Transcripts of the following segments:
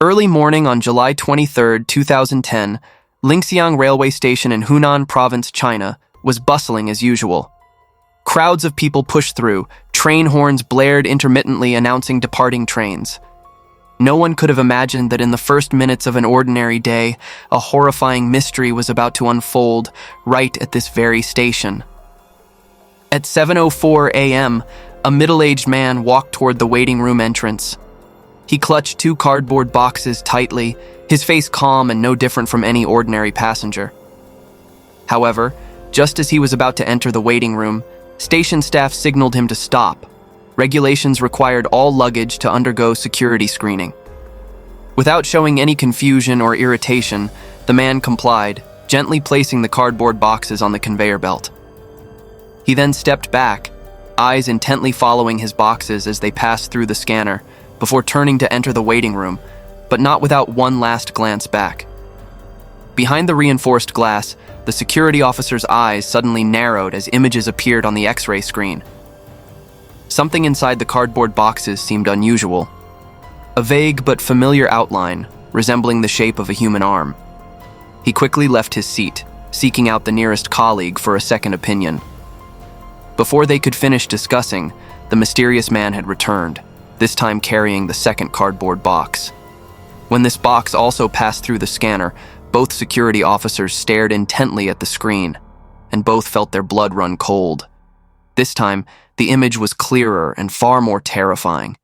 Early morning on July 23, 2010, Linxiang Railway Station in Hunan Province, China, was bustling as usual. Crowds of people pushed through, train horns blared intermittently announcing departing trains. No one could have imagined that in the first minutes of an ordinary day, a horrifying mystery was about to unfold right at this very station. At 7:04 a.m., a middle-aged man walked toward the waiting room entrance. He clutched two cardboard boxes tightly, his face calm and no different from any ordinary passenger. However, just as he was about to enter the waiting room, station staff signaled him to stop. Regulations required all luggage to undergo security screening. Without showing any confusion or irritation, the man complied, gently placing the cardboard boxes on the conveyor belt. He then stepped back, eyes intently following his boxes as they passed through the scanner, before turning to enter the waiting room, but not without one last glance back. Behind the reinforced glass, the security officer's eyes suddenly narrowed as images appeared on the X-ray screen. Something inside the cardboard boxes seemed unusual. A vague but familiar outline, resembling the shape of a human arm. He quickly left his seat, seeking out the nearest colleague for a second opinion. Before they could finish discussing, the mysterious man had returned, this time carrying the second cardboard box. When this box also passed through the scanner, both security officers stared intently at the screen, and both felt their blood run cold. This time, the image was clearer and far more terrifying.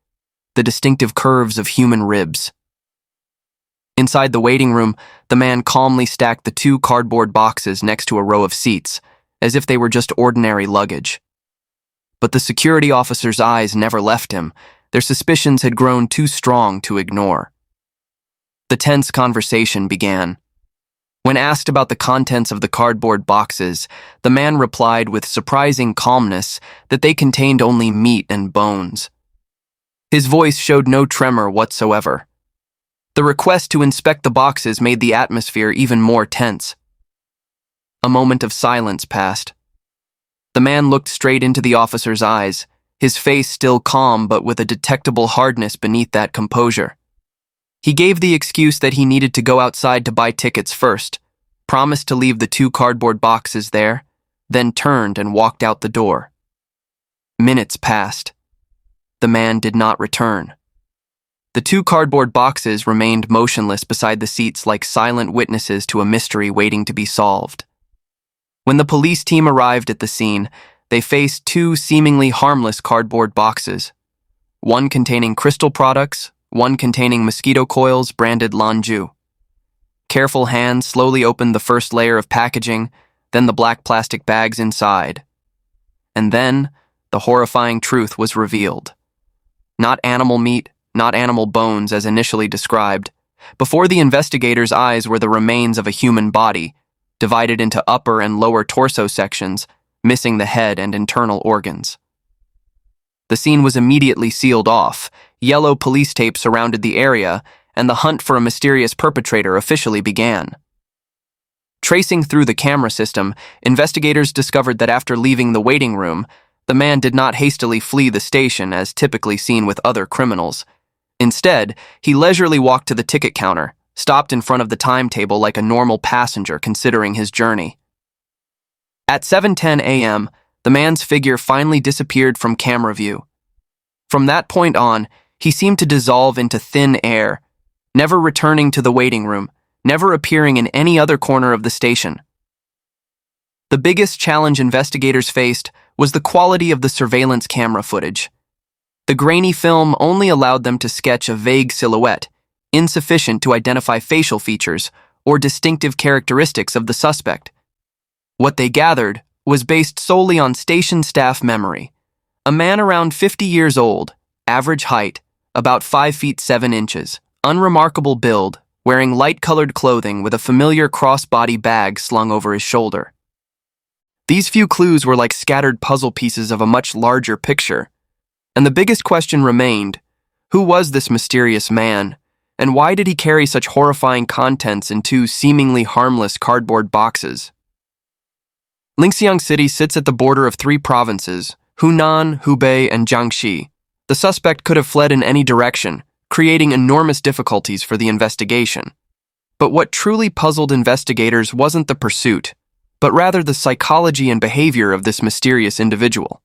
The distinctive curves of human ribs. Inside the waiting room, the man calmly stacked the two cardboard boxes next to a row of seats, as if they were just ordinary luggage. But the security officer's eyes never left him. Their suspicions had grown too strong to ignore. The tense conversation began. When asked about the contents of the cardboard boxes, the man replied with surprising calmness that they contained only meat and bones. His voice showed no tremor whatsoever. The request to inspect the boxes made the atmosphere even more tense. A moment of silence passed. The man looked straight into the officer's eyes, his face still calm but with a detectable hardness beneath that composure. He gave the excuse that he needed to go outside to buy tickets first, promised to leave the two cardboard boxes there, then turned and walked out the door. Minutes passed. The man did not return. The two cardboard boxes remained motionless beside the seats like silent witnesses to a mystery waiting to be solved. When the police team arrived at the scene, they faced two seemingly harmless cardboard boxes, one containing crystal products, one containing mosquito coils branded Lanju. Careful hands slowly opened the first layer of packaging, then the black plastic bags inside. And then, the horrifying truth was revealed. Not animal meat, not animal bones as initially described. Before the investigators' eyes were the remains of a human body, divided into upper and lower torso sections, missing the head and internal organs. The scene was immediately sealed off. Yellow police tape surrounded the area, and the hunt for a mysterious perpetrator officially began. Tracing through the camera system, investigators discovered that after leaving the waiting room, the man did not hastily flee the station as typically seen with other criminals. Instead, he leisurely walked to the ticket counter, stopped in front of the timetable like a normal passenger considering his journey. At 7:10 a.m., the man's figure finally disappeared from camera view. From that point on, he seemed to dissolve into thin air, never returning to the waiting room, never appearing in any other corner of the station. The biggest challenge investigators faced was the quality of the surveillance camera footage. The grainy film only allowed them to sketch a vague silhouette, insufficient to identify facial features or distinctive characteristics of the suspect. What they gathered was based solely on station staff memory. A man around 50 years old, average height, about 5 feet 7 inches, unremarkable build, wearing light-colored clothing with a familiar cross-body bag slung over his shoulder. These few clues were like scattered puzzle pieces of a much larger picture, and the biggest question remained, who was this mysterious man, and why did he carry such horrifying contents in two seemingly harmless cardboard boxes? Linxiang City sits at the border of three provinces, Hunan, Hubei, and Jiangxi. The suspect could have fled in any direction, creating enormous difficulties for the investigation. But what truly puzzled investigators wasn't the pursuit, but rather the psychology and behavior of this mysterious individual.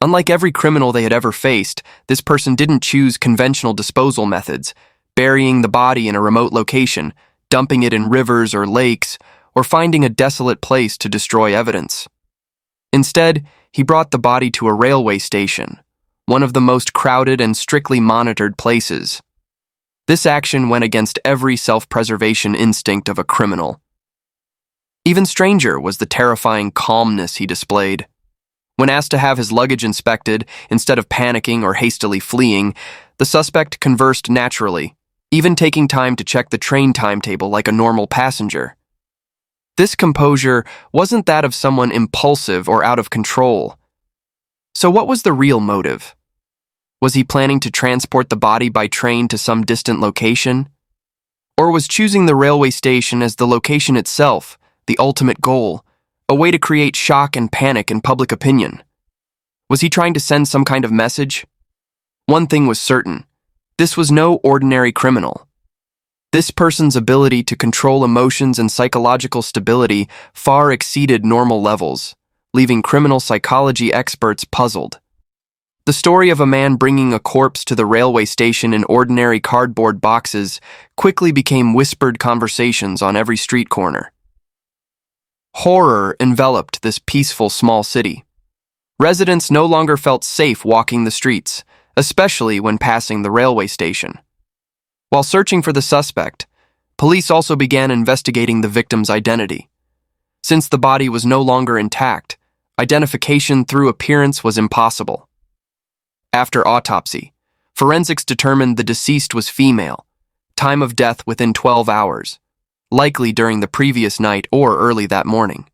Unlike every criminal they had ever faced, this person didn't choose conventional disposal methods, burying the body in a remote location, dumping it in rivers or lakes, or finding a desolate place to destroy evidence. Instead, he brought the body to a railway station, one of the most crowded and strictly monitored places. This action went against every self-preservation instinct of a criminal. Even stranger was the terrifying calmness he displayed. When asked to have his luggage inspected, instead of panicking or hastily fleeing, the suspect conversed naturally, even taking time to check the train timetable like a normal passenger. This composure wasn't that of someone impulsive or out of control. So what was the real motive? Was he planning to transport the body by train to some distant location? Or was choosing the railway station as the location itself the ultimate goal, a way to create shock and panic in public opinion? Was he trying to send some kind of message? One thing was certain: this was no ordinary criminal. This person's ability to control emotions and psychological stability far exceeded normal levels, leaving criminal psychology experts puzzled. The story of a man bringing a corpse to the railway station in ordinary cardboard boxes quickly became whispered conversations on every street corner. Horror enveloped this peaceful small city. Residents no longer felt safe walking the streets, especially when passing the railway station. While searching for the suspect, police also began investigating the victim's identity. Since the body was no longer intact, identification through appearance was impossible. After autopsy, forensics determined the deceased was female, time of death within 12 hours, likely during the previous night or early that morning.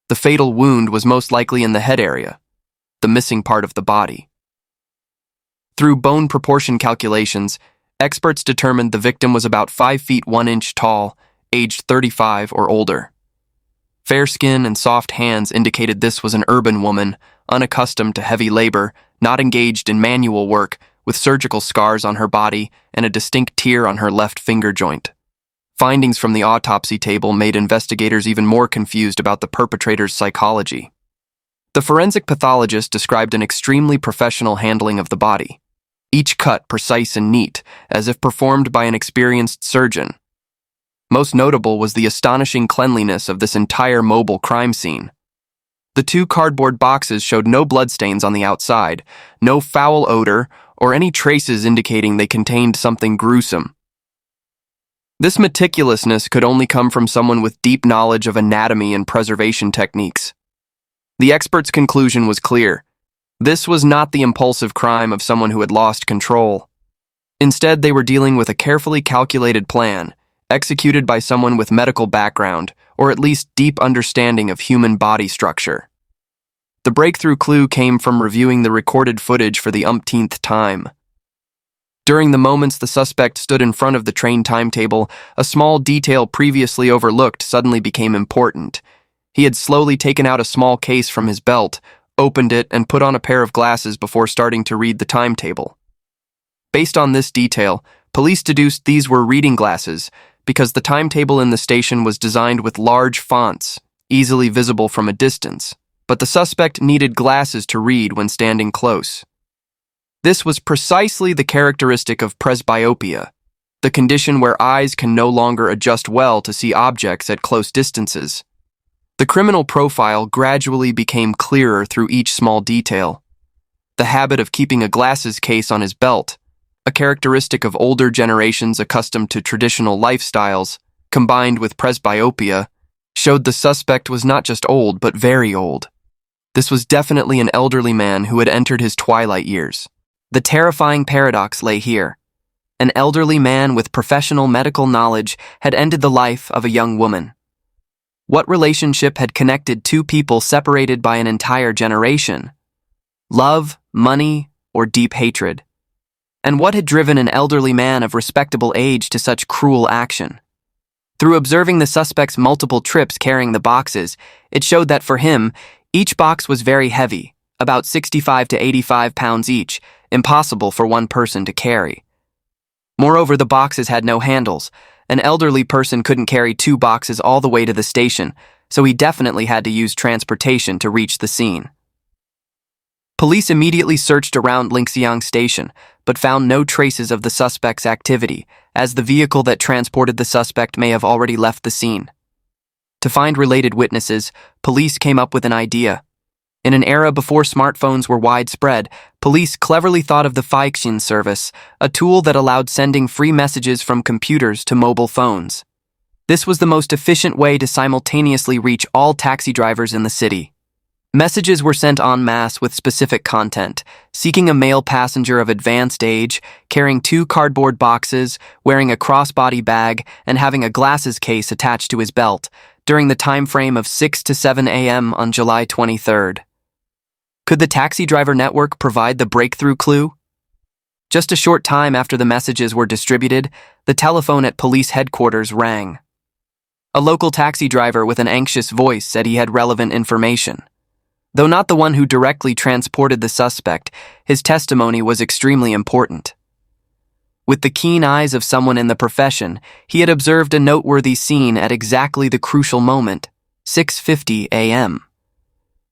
The fatal wound was most likely in the head area, the missing part of the body. Through bone proportion calculations, experts determined the victim was about 5 feet 1 inch tall, aged 35 or older. Fair skin and soft hands indicated this was an urban woman, unaccustomed to heavy labor, not engaged in manual work, with surgical scars on her body and a distinct tear on her left finger joint. Findings from the autopsy table made investigators even more confused about the perpetrator's psychology. The forensic pathologist described an extremely professional handling of the body, each cut precise and neat, as if performed by an experienced surgeon. Most notable was the astonishing cleanliness of this entire mobile crime scene. The 2 cardboard boxes showed no bloodstains on the outside, no foul odor, or any traces indicating they contained something gruesome. This meticulousness could only come from someone with deep knowledge of anatomy and preservation techniques. The expert's conclusion was clear. This was not the impulsive crime of someone who had lost control. Instead, they were dealing with a carefully calculated plan, executed by someone with medical background, or at least deep understanding of human body structure. The breakthrough clue came from reviewing the recorded footage for the umpteenth time. During the moments the suspect stood in front of the train timetable, a small detail previously overlooked suddenly became important. He had slowly taken out a small case from his belt, opened it, and put on a pair of glasses before starting to read the timetable. Based on this detail, police deduced these were reading glasses because the timetable in the station was designed with large fonts, easily visible from a distance, but the suspect needed glasses to read when standing close. This was precisely the characteristic of presbyopia, the condition where eyes can no longer adjust well to see objects at close distances. The criminal profile gradually became clearer through each small detail. The habit of keeping a glasses case on his belt, a characteristic of older generations accustomed to traditional lifestyles, combined with presbyopia, showed the suspect was not just old but very old. This was definitely an elderly man who had entered his twilight years. The terrifying paradox lay here. An elderly man with professional medical knowledge had ended the life of a young woman. What relationship had connected 2 people separated by an entire generation? Love, money, or deep hatred? And what had driven an elderly man of respectable age to such cruel action? Through observing the suspect's multiple trips carrying the boxes, it showed that for him, each box was very heavy, about 65 to 85 pounds each, impossible for one person to carry. Moreover, the boxes had no handles. An elderly person couldn't carry 2 boxes all the way to the station, so he definitely had to use transportation to reach the scene. Police immediately searched around Linxiang Station, but found no traces of the suspect's activity, as the vehicle that transported the suspect may have already left the scene. To find related witnesses, police came up with an idea. In an era before smartphones were widespread, police cleverly thought of the Feixin service, a tool that allowed sending free messages from computers to mobile phones. This was the most efficient way to simultaneously reach all taxi drivers in the city. Messages were sent en masse with specific content, seeking a male passenger of advanced age, carrying 2 cardboard boxes, wearing a crossbody bag, and having a glasses case attached to his belt, during the time frame of 6 to 7 a.m. on July 23rd. Could the taxi driver network provide the breakthrough clue? Just a short time after the messages were distributed, the telephone at police headquarters rang. A local taxi driver with an anxious voice said he had relevant information. Though not the one who directly transported the suspect, his testimony was extremely important. With the keen eyes of someone in the profession, he had observed a noteworthy scene at exactly the crucial moment, 6:50 a.m.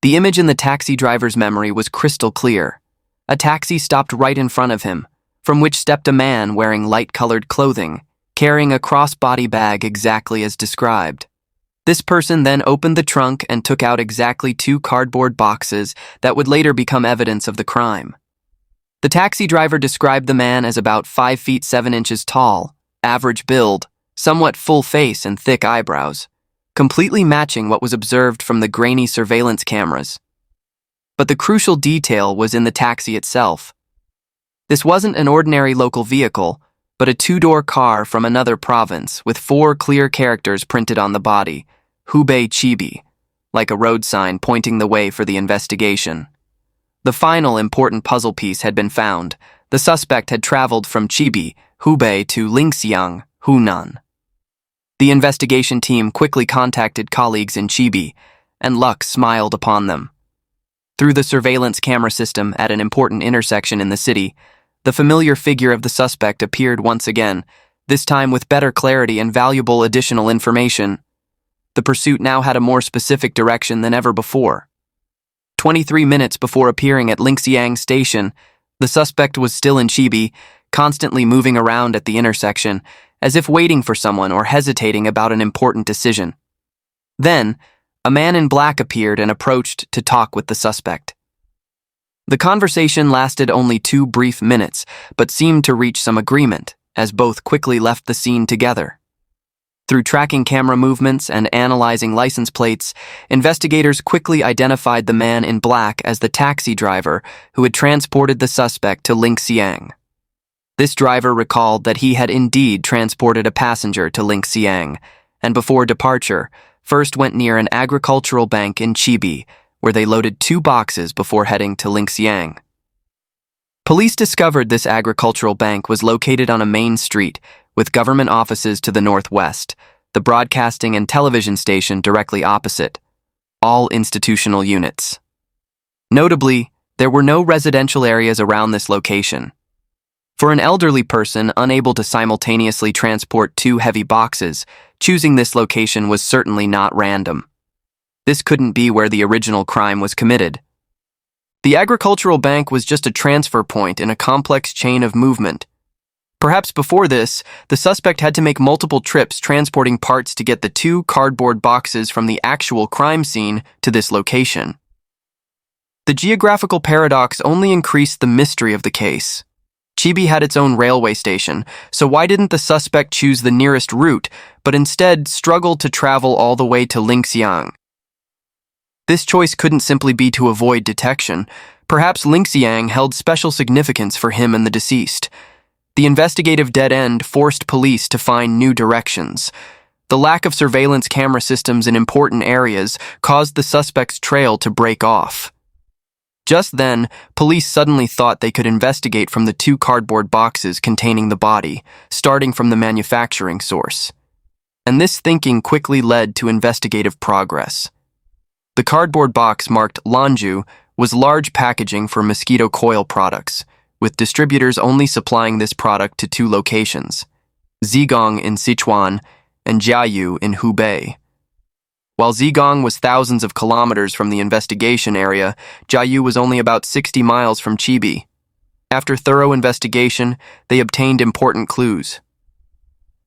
The image in the taxi driver's memory was crystal clear. A taxi stopped right in front of him, from which stepped a man wearing light-colored clothing, carrying a crossbody bag exactly as described. This person then opened the trunk and took out exactly 2 cardboard boxes that would later become evidence of the crime. The taxi driver described the man as about 5 feet 7 inches tall, average build, somewhat full face and thick eyebrows, completely matching what was observed from the grainy surveillance cameras. But the crucial detail was in the taxi itself. This wasn't an ordinary local vehicle, but a 2-door car from another province with 4 clear characters printed on the body, Hubei Chibi, like a road sign pointing the way for the investigation. The final important puzzle piece had been found. The suspect had traveled from Chibi, Hubei to Linxiang, Hunan. The investigation team quickly contacted colleagues in Chibi, and luck smiled upon them. Through the surveillance camera system at an important intersection in the city, the familiar figure of the suspect appeared once again, this time with better clarity and valuable additional information. The pursuit now had a more specific direction than ever before. 23 minutes before appearing at Linxiang Station, the suspect was still in Chibi, constantly moving around at the intersection, as if waiting for someone or hesitating about an important decision. Then, a man in black appeared and approached to talk with the suspect. The conversation lasted only 2 brief minutes, but seemed to reach some agreement, as both quickly left the scene together. Through tracking camera movements and analyzing license plates, investigators quickly identified the man in black as the taxi driver who had transported the suspect to Linxiang. This driver recalled that he had indeed transported a passenger to Linxiang, and before departure, first went near an agricultural bank in Chibi, where they loaded 2 boxes before heading to Linxiang. Police discovered this agricultural bank was located on a main street, with government offices to the northwest, the broadcasting and television station directly opposite, all institutional units. Notably, there were no residential areas around this location. For an elderly person unable to simultaneously transport 2 heavy boxes, choosing this location was certainly not random. This couldn't be where the original crime was committed. The agricultural bank was just a transfer point in a complex chain of movement. Perhaps before this, the suspect had to make multiple trips transporting parts to get the 2 cardboard boxes from the actual crime scene to this location. The geographical paradox only increased the mystery of the case. Chibi had its own railway station, so why didn't the suspect choose the nearest route, but instead struggled to travel all the way to Linxiang? This choice couldn't simply be to avoid detection. Perhaps Linxiang held special significance for him and the deceased. The investigative dead end forced police to find new directions. The lack of surveillance camera systems in important areas caused the suspect's trail to break off. Just then, police suddenly thought they could investigate from the 2 cardboard boxes containing the body, starting from the manufacturing source. And this thinking quickly led to investigative progress. The cardboard box marked Lanju was large packaging for mosquito coil products, with distributors only supplying this product to two locations, Zhejiang in Sichuan and Jiayu in Hubei. While Zhejiang was thousands of kilometers from the investigation area, Jiayu was only about 60 miles from Chibi. After thorough investigation, they obtained important clues.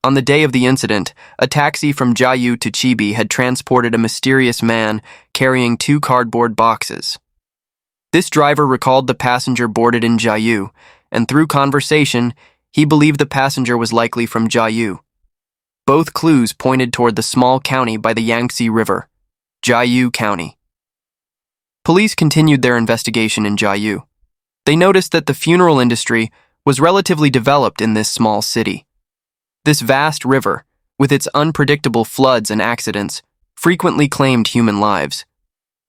On the day of the incident, a taxi from Jiayu to Chibi had transported a mysterious man carrying two cardboard boxes. This driver recalled the passenger boarded in Jiayu, and through conversation, he believed the passenger was likely from Jiayu. Both clues pointed toward the small county by the Yangtze River, Jiayu County. Police continued their investigation in Jiayu. They noticed that the funeral industry was relatively developed in this small city. This vast river, with its unpredictable floods and accidents, frequently claimed human lives.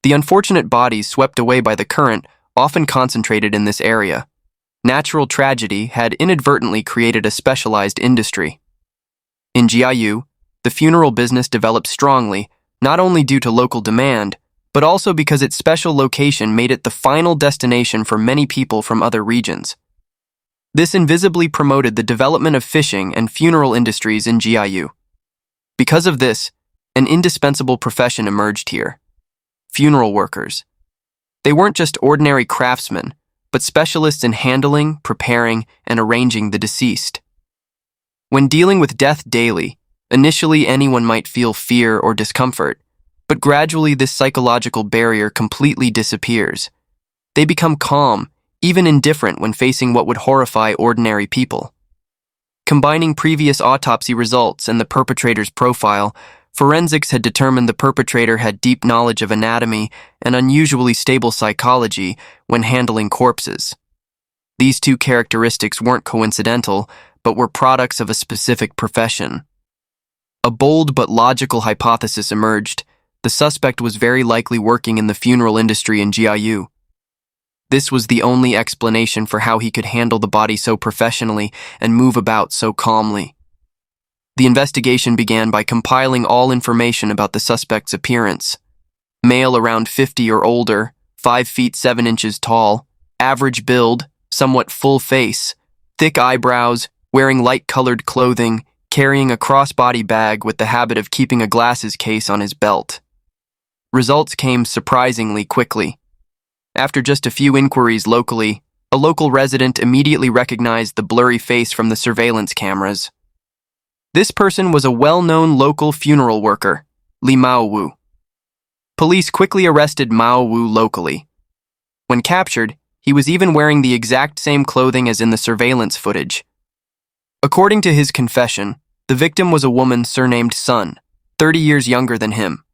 The unfortunate bodies swept away by the current often concentrated in this area. Natural tragedy had inadvertently created a specialized industry. In Jiayu, the funeral business developed strongly, not only due to local demand, but also because its special location made it the final destination for many people from other regions. This invisibly promoted the development of fishing and funeral industries in Jiayu. Because of this, an indispensable profession emerged here: funeral workers. They weren't just ordinary craftsmen, but specialists in handling, preparing, and arranging the deceased. When dealing with death daily, initially anyone might feel fear or discomfort, but gradually this psychological barrier completely disappears. They become calm, even indifferent when facing what would horrify ordinary people. Combining previous autopsy results and the perpetrator's profile, forensics had determined the perpetrator had deep knowledge of anatomy and unusually stable psychology when handling corpses. These two characteristics weren't coincidental, but were products of a specific profession. A bold but logical hypothesis emerged: the suspect was very likely working in the funeral industry in Jiayu. This was the only explanation for how he could handle the body so professionally and move about so calmly. The investigation began by compiling all information about the suspect's appearance. Male around 50 or older, 5 feet 7 inches tall, average build, somewhat full face, thick eyebrows, wearing light-colored clothing, carrying a crossbody bag with the habit of keeping a glasses case on his belt. Results came surprisingly quickly. After just a few inquiries locally, a local resident immediately recognized the blurry face from the surveillance cameras. This person was a well-known local funeral worker, Maowu. Police quickly arrested Maowu locally. When captured, he was even wearing the exact same clothing as in the surveillance footage. According to his confession, the victim was a woman surnamed Sun, 30 years younger than him.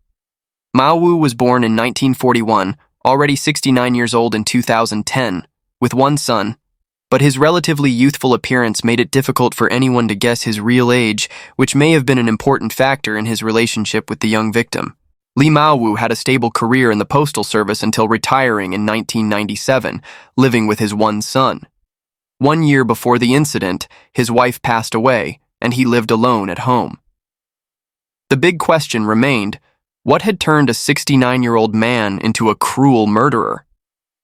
Maowu was born in 1941, already 69 years old in 2010, with one son, but his relatively youthful appearance made it difficult for anyone to guess his real age, which may have been an important factor in his relationship with the young victim. Maowu had a stable career in the postal service until retiring in 1997, living with his one son. 1 year before the incident, his wife passed away, and he lived alone at home. The big question remained: what had turned a 69-year-old man into a cruel murderer?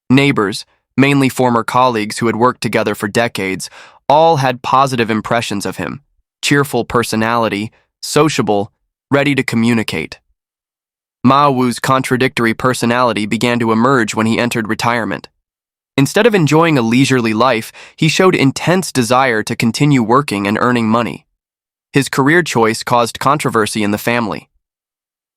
Neighbors, mainly former colleagues who had worked together for decades, all had positive impressions of him: cheerful personality, sociable, ready to communicate. Maowu's contradictory personality began to emerge when he entered retirement. Instead of enjoying a leisurely life, he showed intense desire to continue working and earning money. His career choice caused controversy in the family.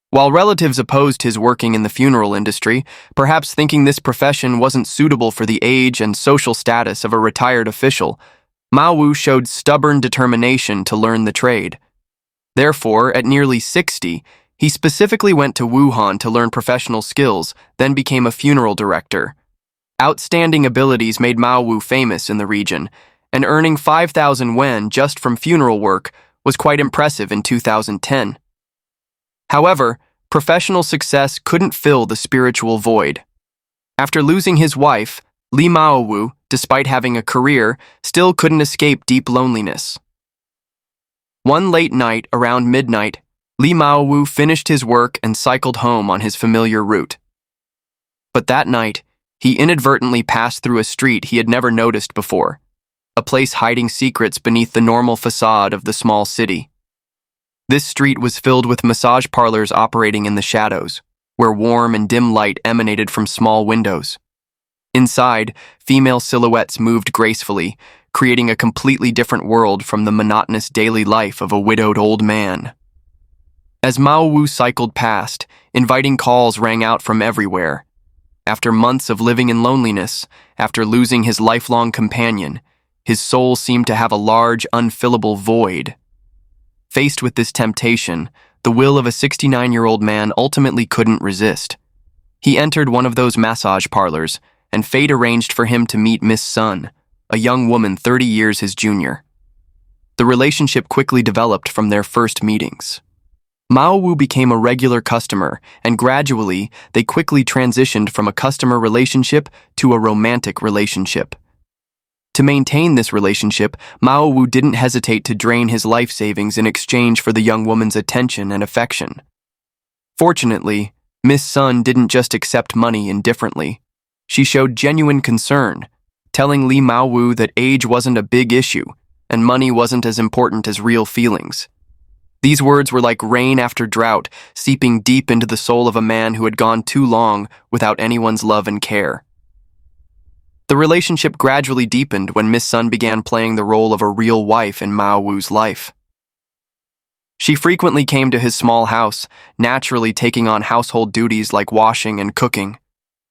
While relatives opposed his working in the funeral industry, perhaps thinking this profession wasn't suitable for the age and social status of a retired official, Maowu showed stubborn determination to learn the trade. Therefore, at nearly 60, he specifically went to Wuhan to learn professional skills, then became a funeral director. Outstanding abilities made Maowu famous in the region, and earning 5,000 yuan just from funeral work was quite impressive in 2010. However, professional success couldn't fill the spiritual void. After losing his wife, Maowu, despite having a career, still couldn't escape deep loneliness. One late night, around midnight, Maowu finished his work and cycled home on his familiar route. But that night, He inadvertently passed through a street he had never noticed before, a place hiding secrets beneath the normal facade of the small city. This street was filled with massage parlors operating in the shadows, where warm and dim light emanated from small windows. Inside, female silhouettes moved gracefully, creating a completely different world from the monotonous daily life of a widowed old man. As Maowu cycled past, inviting calls rang out from everywhere. After months of living in loneliness, after losing his lifelong companion, his soul seemed to have a large, unfillable void. Faced with this temptation, the will of a 69-year-old man ultimately couldn't resist. He entered one of those massage parlors, and fate arranged for him to meet Miss Sun, a young woman 30 years his junior. The relationship quickly developed from their first meetings. Maowu became a regular customer, and gradually, they quickly transitioned from a customer relationship to a romantic relationship. To maintain this relationship, Maowu didn't hesitate to drain his life savings in exchange for the young woman's attention and affection. Fortunately, Miss Sun didn't just accept money indifferently. She showed genuine concern, telling Li Maowu that age wasn't a big issue, and money wasn't as important as real feelings. These words were like rain after drought, seeping deep into the soul of a man who had gone too long without anyone's love and care. The relationship gradually deepened when Miss Sun began playing the role of a real wife in Maowu's life. She frequently came to his small house, naturally taking on household duties like washing and cooking.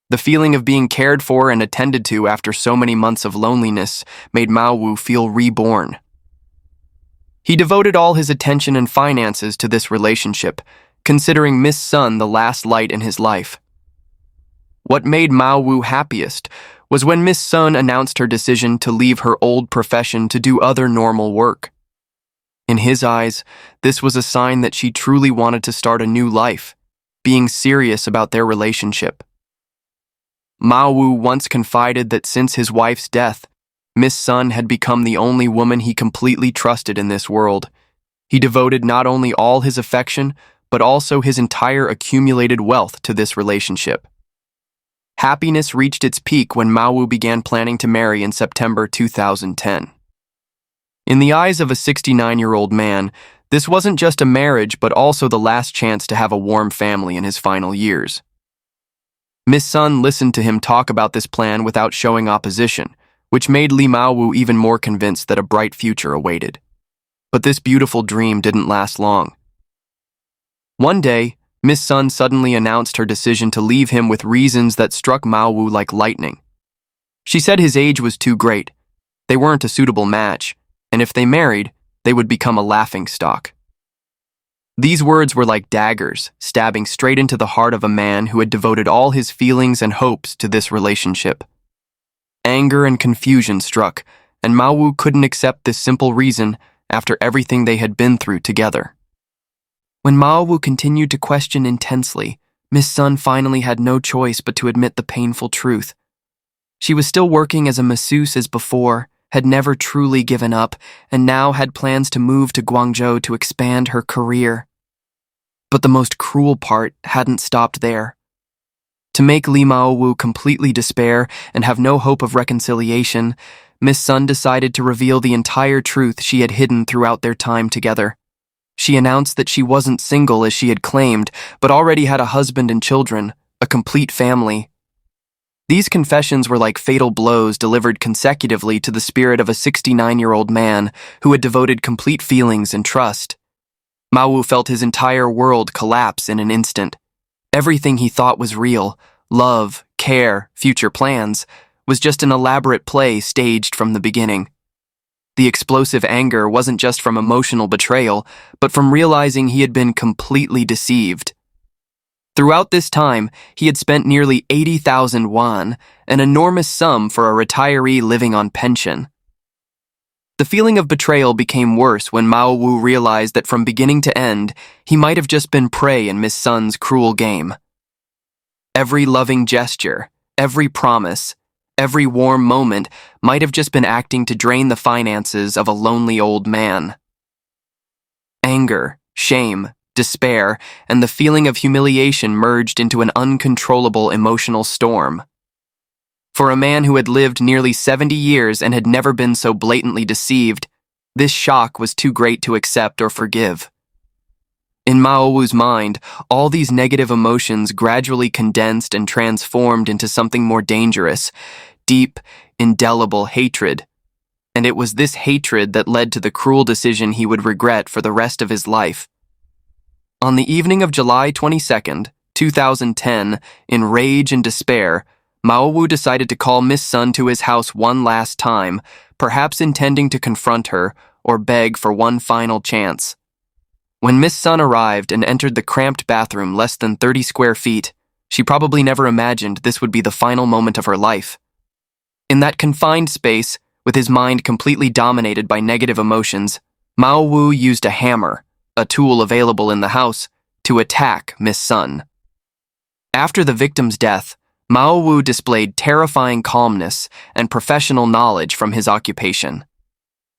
The feeling of being cared for and attended to after so many months of loneliness made Maowu feel reborn. He devoted all his attention and finances to this relationship, considering Miss Sun the last light in his life. What made Maowu happiest was when Miss Sun announced her decision to leave her old profession to do other normal work. In his eyes, this was a sign that she truly wanted to start a new life, being serious about their relationship. Maowu once confided that since his wife's death, Miss Sun had become the only woman he completely trusted in this world. He devoted not only all his affection, but also his entire accumulated wealth to this relationship. Happiness reached its peak when Maowu began planning to marry in September 2010. In the eyes of a 69-year-old man, this wasn't just a marriage but also the last chance to have a warm family in his final years. Miss Sun listened to him talk about this plan without showing opposition, which made Li Maowu even more convinced that a bright future awaited. But this beautiful dream didn't last long. One day, Miss Sun suddenly announced her decision to leave him with reasons that struck Maowu like lightning. She said his age was too great, they weren't a suitable match, and if they married, they would become a laughingstock. These words were like daggers, stabbing straight into the heart of a man who had devoted all his feelings and hopes to this relationship. Anger and confusion struck, and Maowu couldn't accept this simple reason after everything they had been through together. When Maowu continued to question intensely, Miss Sun finally had no choice but to admit the painful truth. She was still working as a masseuse as before, had never truly given up, and now had plans to move to Guangzhou to expand her career. But the most cruel part hadn't stopped there. To make Li Maowu completely despair and have no hope of reconciliation, Miss Sun decided to reveal the entire truth she had hidden throughout their time together. She announced that she wasn't single as she had claimed, but already had a husband and children, a complete family. These confessions were like fatal blows delivered consecutively to the spirit of a 69-year-old man who had devoted complete feelings and trust. Maowu felt his entire world collapse in an instant. Everything he thought was real, love, care, future plans, was just an elaborate play staged from the beginning. The explosive anger wasn't just from emotional betrayal, but from realizing he had been completely deceived. Throughout this time, he had spent nearly 80,000 won, an enormous sum for a retiree living on pension. The feeling of betrayal became worse when Maowu realized that from beginning to end, he might have just been prey in Miss Sun's cruel game. Every loving gesture, every promise, every warm moment might have just been acting to drain the finances of a lonely old man. Anger, shame, despair, and the feeling of humiliation merged into an uncontrollable emotional storm. For a man who had lived nearly 70 years and had never been so blatantly deceived, this shock was too great to accept or forgive. In Maowu's mind, all these negative emotions gradually condensed and transformed into something more dangerous, deep, indelible hatred. And it was this hatred that led to the cruel decision he would regret for the rest of his life. On the evening of July 22nd, 2010, in rage and despair, Maowu decided to call Miss Sun to his house one last time, perhaps intending to confront her or beg for one final chance. When Miss Sun arrived and entered the cramped bathroom less than 30 square feet, she probably never imagined this would be the final moment of her life. In that confined space, with his mind completely dominated by negative emotions, Maowu used a hammer, a tool available in the house, to attack Miss Sun. After the victim's death, Maowu displayed terrifying calmness and professional knowledge from his occupation.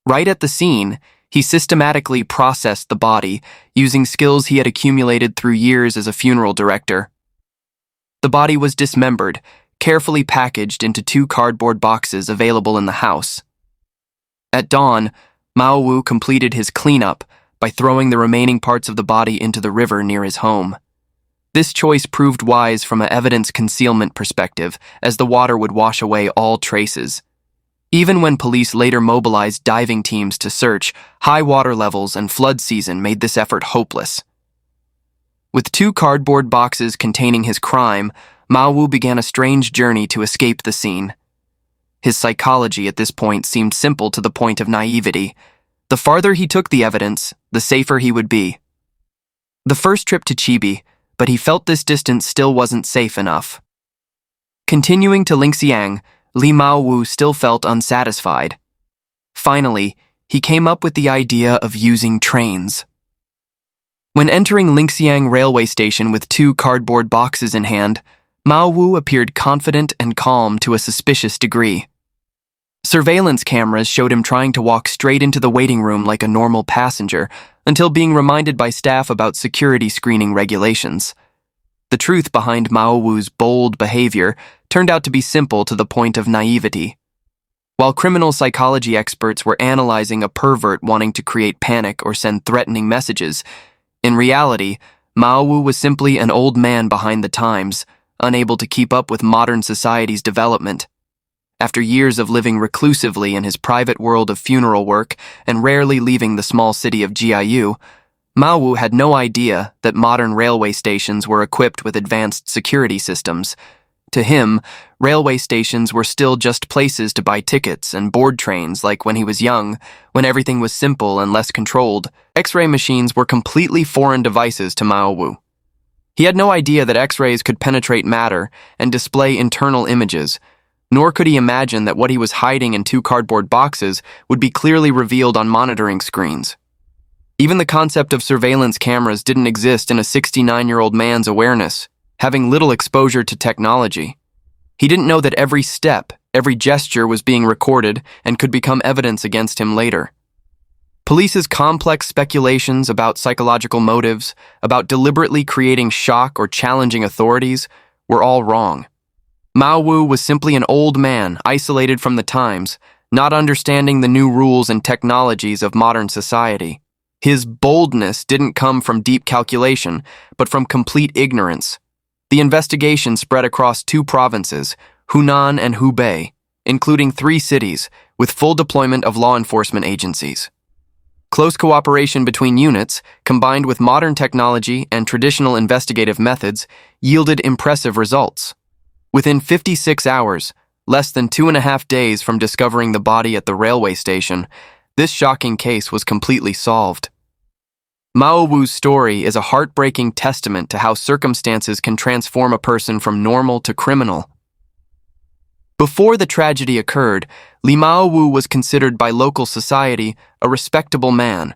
Right at the scene, he systematically processed the body using skills he had accumulated through years as a funeral director. The body was dismembered, carefully packaged into 2 cardboard boxes available in the house. At dawn, Maowu completed his cleanup by throwing the remaining parts of the body into the river near his home. This choice proved wise from an evidence concealment perspective, as the water would wash away all traces. Even when police later mobilized diving teams to search, high water levels and flood season made this effort hopeless. With 2 cardboard boxes containing his crime, Maowu began a strange journey to escape the scene. His psychology at this point seemed simple to the point of naivety. The farther he took the evidence, the safer he would be. The first trip to Chibi, but he felt this distance still wasn't safe enough. Continuing to Linxiang, Li Maowu still felt unsatisfied. Finally, he came up with the idea of using trains. When entering Linxiang railway station with 2 cardboard boxes in hand, Maowu appeared confident and calm to a suspicious degree. Surveillance cameras showed him trying to walk straight into the waiting room like a normal passenger, until being reminded by staff about security screening regulations. The truth behind Maowu's bold behavior turned out to be simple to the point of naivety. While criminal psychology experts were analyzing a pervert wanting to create panic or send threatening messages, in reality, Maowu was simply an old man behind the times, unable to keep up with modern society's development. After years of living reclusively in his private world of funeral work and rarely leaving the small city of Jiayu, Maowu had no idea that modern railway stations were equipped with advanced security systems. To him, railway stations were still just places to buy tickets and board trains like when he was young, when everything was simple and less controlled. X-ray machines were completely foreign devices to Maowu. He had no idea that X-rays could penetrate matter and display internal images, nor could he imagine that what he was hiding in 2 cardboard boxes would be clearly revealed on monitoring screens. Even the concept of surveillance cameras didn't exist in a 69-year-old man's awareness, having little exposure to technology. He didn't know that every step, every gesture was being recorded and could become evidence against him later. Police's complex speculations about psychological motives, about deliberately creating shock or challenging authorities, were all wrong. Maowu was simply an old man isolated from the times, not understanding the new rules and technologies of modern society. His boldness didn't come from deep calculation, but from complete ignorance. The investigation spread across 2 provinces, Hunan and Hubei, including 3 cities, with full deployment of law enforcement agencies. Close cooperation between units, combined with modern technology and traditional investigative methods, yielded impressive results. Within 56 hours, less than 2.5 days from discovering the body at the railway station, this shocking case was completely solved. Maowu's story is a heartbreaking testament to how circumstances can transform a person from normal to criminal. Before the tragedy occurred, Li Maowu was considered by local society a respectable man,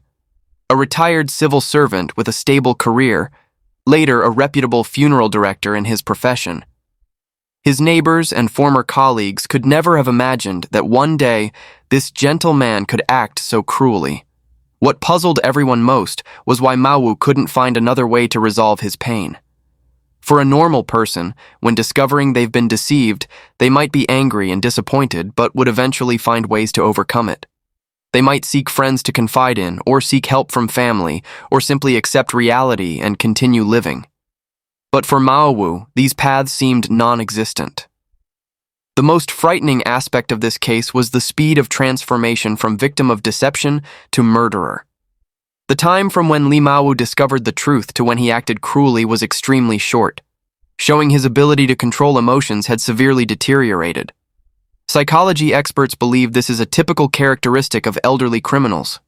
a retired civil servant with a stable career, later a reputable funeral director in his profession. His neighbors and former colleagues could never have imagined that one day this gentle man could act so cruelly. What puzzled everyone most was why Maowu couldn't find another way to resolve his pain. For a normal person, when discovering they've been deceived, they might be angry and disappointed, but would eventually find ways to overcome it. They might seek friends to confide in, or seek help from family, or simply accept reality and continue living. But for Maowu, these paths seemed non-existent. The most frightening aspect of this case was the speed of transformation from victim of deception to murderer. The time from when Maowu discovered the truth to when he acted cruelly was extremely short, showing his ability to control emotions had severely deteriorated. Psychology experts believe this is a typical characteristic of elderly criminals.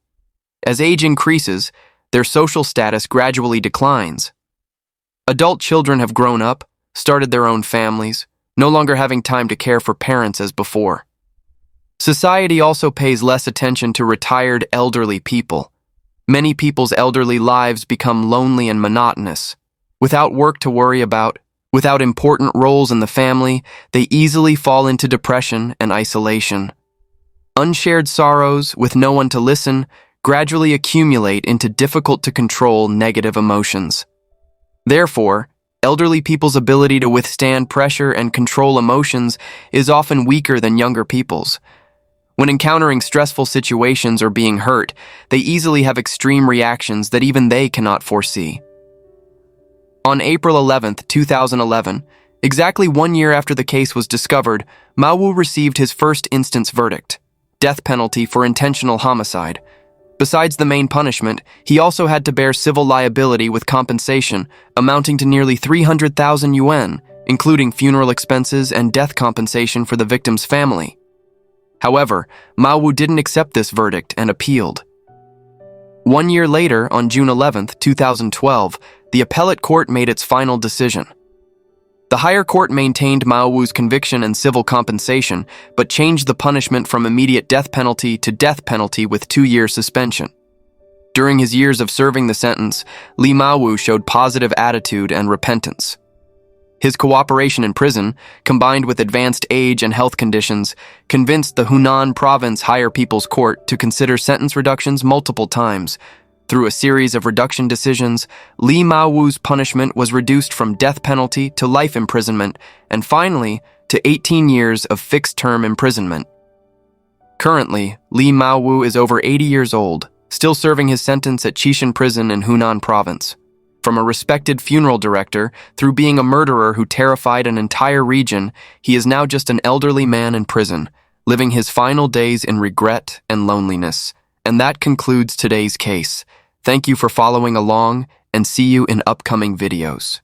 As age increases, their social status gradually declines. Adult children have grown up, started their own families, no longer having time to care for parents as before. Society also pays less attention to retired elderly people. Many people's elderly lives become lonely and monotonous. Without work to worry about, without important roles in the family, they easily fall into depression and isolation. Unshared sorrows, with no one to listen, gradually accumulate into difficult-to-control negative emotions. Therefore, elderly people's ability to withstand pressure and control emotions is often weaker than younger people's. When encountering stressful situations or being hurt, they easily have extreme reactions that even they cannot foresee. On April 11, 2011, exactly 1 year after the case was discovered, Maowu received his first instance verdict, death penalty for intentional homicide. Besides the main punishment, he also had to bear civil liability with compensation amounting to nearly 300,000 yuan, including funeral expenses and death compensation for the victim's family. However, Maowu didn't accept this verdict and appealed. 1 year later, on June 11, 2012, the appellate court made its final decision. The higher court maintained Maowu's conviction and civil compensation, but changed the punishment from immediate death penalty to death penalty with 2-year suspension. During his years of serving the sentence, Maowu showed positive attitude and repentance. His cooperation in prison, combined with advanced age and health conditions, convinced the Hunan Province Higher People's Court to consider sentence reductions multiple times. Through a series of reduction decisions, Maowu's punishment was reduced from death penalty to life imprisonment, and finally, to 18 years of fixed-term imprisonment. Currently, Maowu is over 80 years old, still serving his sentence at Chishan Prison in Hunan Province. From a respected funeral director, through being a murderer who terrified an entire region, he is now just an elderly man in prison, living his final days in regret and loneliness. And that concludes today's case. Thank you for following along, and see you in upcoming videos.